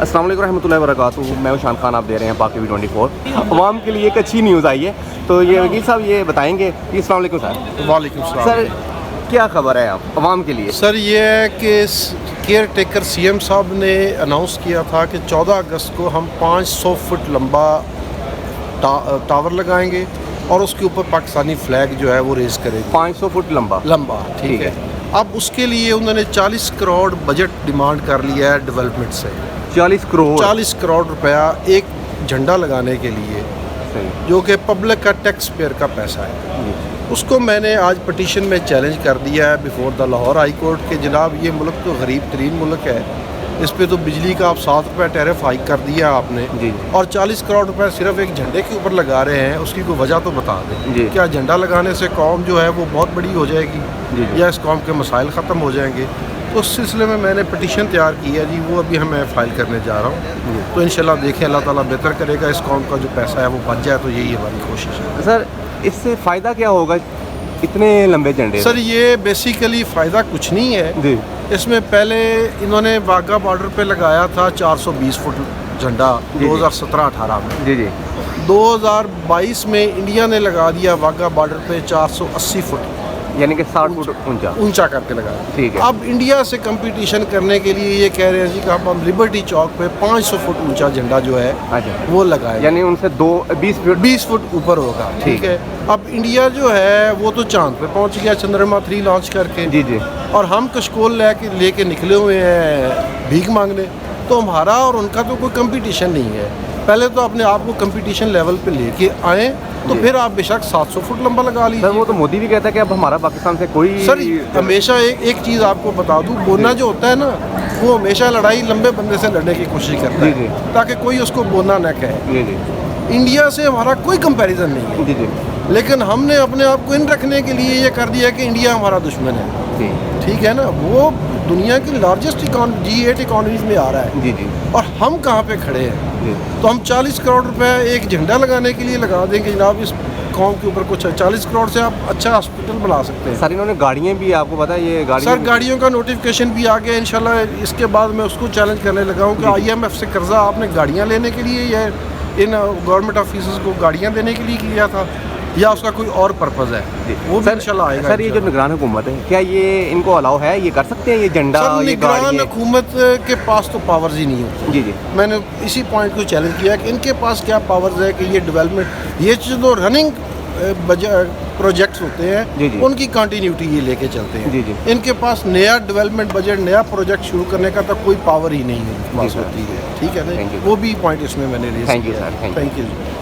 अस्सलाम वालेकुम रहमतुल्लाहि व बरकातुहू। मैं शान खान, आप दे रहे हैं पाक TV24। अवाम के लिए एक अच्छी न्यूज़ आई है, तो ये वकील साहब ये बताएंगे। अस्सलाम वालेकुम सर। वालेकुम सलाम। सर क्या खबर है आप अवाम के लिए? सर ये है कि केयर टेकर CM साहब ने अनाउंस किया था कि 14 अगस्त को हम 500 फुट लंबा टावर लगाएंगे और उसके ऊपर पाकिस्तानी फ्लैग जो है वो रेज करेंगे। 500 फुट लंबा, ठीक है। अब उसके लिए उन्होंने 40 करोड़ बजट डिमांड कर लिया है डेवलपमेंट से। 40 करोड़ रुपया एक झंडा लगाने के लिए, जो कि पब्लिक का टैक्स पेयर का पैसा है। उसको मैंने आज पटिशन में चैलेंज कर दिया है before the Lahore high court के जनाब ये मुल्क तो गरीब तरीन मुल्क है, इस पे तो बिजली का आप 7 रुपये टैरिफ हाइक कर दिया आपने जी। और 40 करोड़ रुपए सिर्फ एक झंडे के ऊपर लगा रहे हैं। उसकी कोई वजह तो बता दें। क्या झंडा लगाने से कौम जो है वो बहुत बड़ी हो जाएगी या इस कौम के मसाइल ख़त्म हो जाएंगे? तो उस सिलसिले में मैंने पटिशन तैयार की है जी, वो अभी मैं फ़ाइल करने जा रहा हूँ। तो इंशाल्लाह देखें, अल्लाह ताला बेहतर करेगा, इस कौम का जो पैसा है वो बच जाए, तो यही हमारी कोशिश है। सर इससे फ़ायदा क्या होगा इतने लंबे झंडे? सर ये बेसिकली फ़ायदा कुछ नहीं है जी। इसमें पहले इन्होंने वाघा बॉर्डर पे लगाया था 420 फुट झंडा 2017-18 में। जी 2022 में इंडिया ने लगा दिया वाघा बॉर्डर पे 480 फुट, यानी कि 60 फुट ऊंचा करके लगाया। ठीक है। अब इंडिया से कंपटीशन करने के लिए ये कह रहे हैं जी कि हम लिबर्टी चौक पे 500 फुट ऊंचा झंडा जो है वो लगाए, यानी उनसे 20 फुट ऊपर होगा। ठीक है। अब इंडिया जो है वो तो चांद पे पहुंच गया चंद्रमा 3 लॉन्च करके। जी। और हम कशकोल लेके निकले हुए हैं भीख मांगने। तो हमारा और उनका तो कोई कंपटीशन नहीं है। पहले तो अपने आप को कंपटीशन लेवल पे लेके आए, तो फिर आप बेशक 700 फुट लंबा लगा लीजिए। सर वो तो मोदी भी कहता है कि अब हमारा पाकिस्तान से कोई सर हमेशा एक चीज़ आपको बता दूं, बोना जो होता है ना वो हमेशा लड़ाई लंबे बंदे से लड़ने की कोशिश करता है ताकि कोई उसको बोना न कहे। इंडिया से हमारा कोई कंपैरिजन नहीं है, लेकिन हमने अपने आप को इन रखने के लिए ये कर दिया कि इंडिया हमारा दुश्मन है। ठीक है ना, वो दुनिया की लार्जेस्ट G8 इकॉनमीज में आ रहा है और हम कहाँ पे खड़े हैं? तो हम 40 करोड़ रुपए एक झंडा लगाने के लिए लगा देंगे जनाब इस कौम के ऊपर। कुछ 40 करोड़ से आप अच्छा हॉस्पिटल बना सकते हैं। सर इन्होंने गाड़ियाँ भी, आपको पता है ये गाड़ियाँ? सर गाड़ियों का नोटिफिकेशन भी आ गया इंशाल्लाह। इसके बाद मैं उसको चैलेंज करने लगा हूँ कि IMF से कर्जा आपने गाड़ियाँ लेने के लिए या इन गवर्नमेंट ऑफिसर्स को गाड़ियाँ देने के लिए किया था या उसका कोई और पर्पज़ है? वो भी इंशाल्लाह आएगा। सर ये जो निगरान हुकूमत है, क्या ये इनको अलाउ है, ये कर सकते हैं ये झंडा? सर निगरान हुकूमत के पास तो पावर्स ही नहीं होती। जी। मैंने इसी पॉइंट को चैलेंज किया कि इनके पास क्या पावर्स है कि ये डेवलपमेंट, ये जो रनिंग प्रोजेक्ट्स होते हैं उनकी कंटिन्यूटी ये लेके चलते हैं। इनके पास नया डेवलपमेंट बजट, नया प्रोजेक्ट शुरू करने का तो कोई पावर ही नहीं है पास होती है। ठीक है ना, वो भी पॉइंट इसमें मैंने रेज़ किया। Thank you.